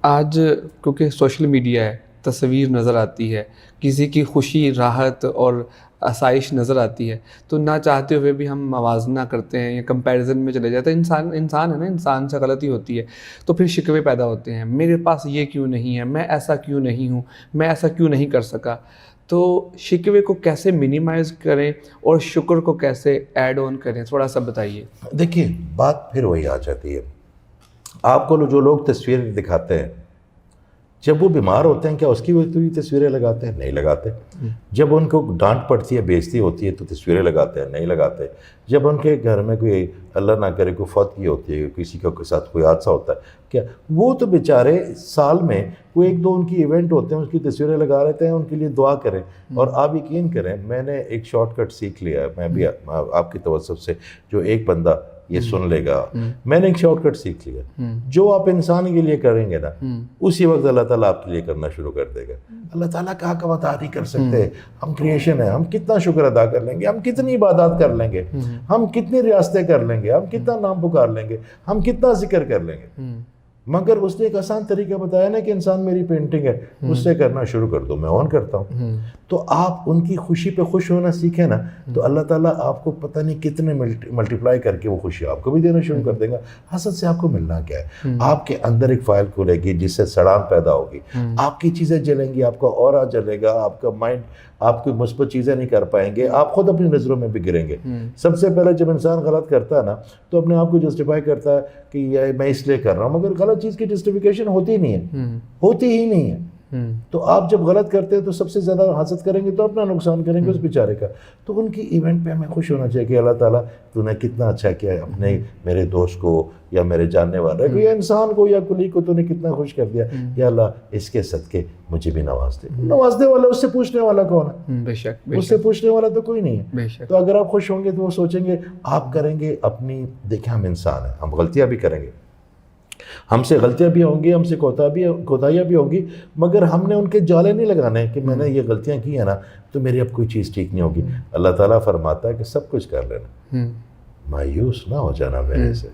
آج کیونکہ social media ہے، تصویر نظر آتی ہے، کسی کی خوشی، راحت اور آسائش نظر آتی ہے، تو نہ چاہتے ہوئے بھی ہم موازنہ کرتے ہیں یا کمپیریزن میں چلے جاتے ہیں. انسان ہے نا، انسان سے غلطی ہوتی ہے، تو پھر شکوے پیدا ہوتے ہیں. میرے پاس یہ کیوں نہیں ہے، میں ایسا کیوں نہیں ہوں، میں ایسا کیوں نہیں کر سکا. تو شکوے کو کیسے منیمائز کریں اور شکر کو کیسے ایڈ آن کریں، تھوڑا سا بتائیے. دیکھیے بات پھر وہی آ جاتی ہے. آپ کو جو لوگ تصویر دکھاتے ہیں، جب وہ بیمار ہوتے ہیں کیا اس کی وجہ تصویریں لگاتے ہیں؟ نہیں لگاتے. جب ان کو ڈانٹ پڑتی ہے، بےزتی ہوتی ہے، تو تصویریں لگاتے ہیں؟ نہیں لگاتے. جب ان کے گھر میں کوئی اللہ نہ کرے کوئی فوتگی ہوتی ہے، کسی کے ساتھ کوئی حادثہ ہوتا ہے، کیا وہ تو بیچارے سال میں کوئی ایک دو ان کی ایونٹ ہوتے ہیں، اس کی تصویریں لگا لیتے ہیں، ان کے لیے دعا کریں. اور آپ یقین کریں، میں نے ایک شارٹ کٹ سیکھ لیا ہے، میں بھی آپ کی توسط سے، جو ایک بندہ یہ سن لے گا، میں نے ایک شارٹ کٹ سیکھ لیا. جو آپ انسان کے لیے کریں گے نا، اسی وقت اللہ تعالیٰ آپ کے لیے کرنا شروع کر دے گا. اللہ تعالیٰ کا حق ادا نہیں کر سکتے. ہم کریشن ہیں، ہم کتنا شکر ادا کر لیں گے، ہم کتنی عبادات کر لیں گے، ہم کتنی ریاستیں کر لیں گے، ہم کتنا نام پکار لیں گے، ہم کتنا ذکر کر لیں گے. مگر اس نے ایک آسان طریقہ بتایا نا کہ انسان میری پینٹنگ ہے، اس سے کرنا شروع کر دو، میں آن کرتا ہوں. تو آپ ان کی خوشی پہ خوش ہونا سیکھیں نا، تو اللہ تعالیٰ آپ کو پتہ نہیں کتنے ملٹیپلائی کر کے وہ خوشی آپ کو بھی دینا شروع کر دے گا. حسد سے آپ کو ملنا کیا ہے؟ آپ کے اندر ایک فائل کھلے گی جس سے سڑان پیدا ہوگی، آپ کی چیزیں جلیں گی، آپ کا اورا جلے گا، آپ کا مائنڈ، آپ کوئی مثبت چیزیں نہیں کر پائیں گے، آپ خود اپنی نظروں میں بھی گریں گے. سب سے پہلے جب انسان غلط کرتا ہے نا، تو اپنے آپ کو جسٹیفائی کرتا ہے کہ یہ میں اس لیے کر رہا ہوں، مگر غلط چیز کی جسٹیفیکیشن ہوتی نہیں ہے، ہوتی ہی نہیں ہے. تو آپ جب غلط کرتے ہیں تو سب سے زیادہ حسد کریں گے تو اپنا نقصان کریں گے اس بیچارے کا. تو ان کی ایونٹ پہ ہمیں خوش ہونا چاہیے کہ اللہ تعالیٰ تو نے کتنا اچھا کیا ہے، اپنے میرے دوست کو یا میرے جاننے والے کو یا انسان کو یا کلی کو تو نے کتنا خوش کر دیا. یا اللہ اس کے صدقے مجھے بھی نواز دے. نوازنے والا اس سے پوچھنے والا کون ہے؟ بے شک، اس سے پوچھنے والا تو کوئی نہیں ہے. بے شک. تو اگر آپ خوش ہوں گے تو وہ سوچیں گے آپ کریں گے اپنی. دیکھیں ہم انسان ہیں، ہم غلطیاں بھی کریں گے، ہم سے غلطیاں بھی ہوں گی، ہم سے کوتاہیاں بھی ہوں گی، مگر ہم نے ان کے جالے نہیں لگانے کہ میں نے یہ غلطیاں کی ہیں نا تو میری اب کوئی چیز ٹھیک نہیں ہوگی. اللہ تعالیٰ فرماتا ہے کہ سب کچھ کر لینا، مایوس نہ ہو جانا میرے سے.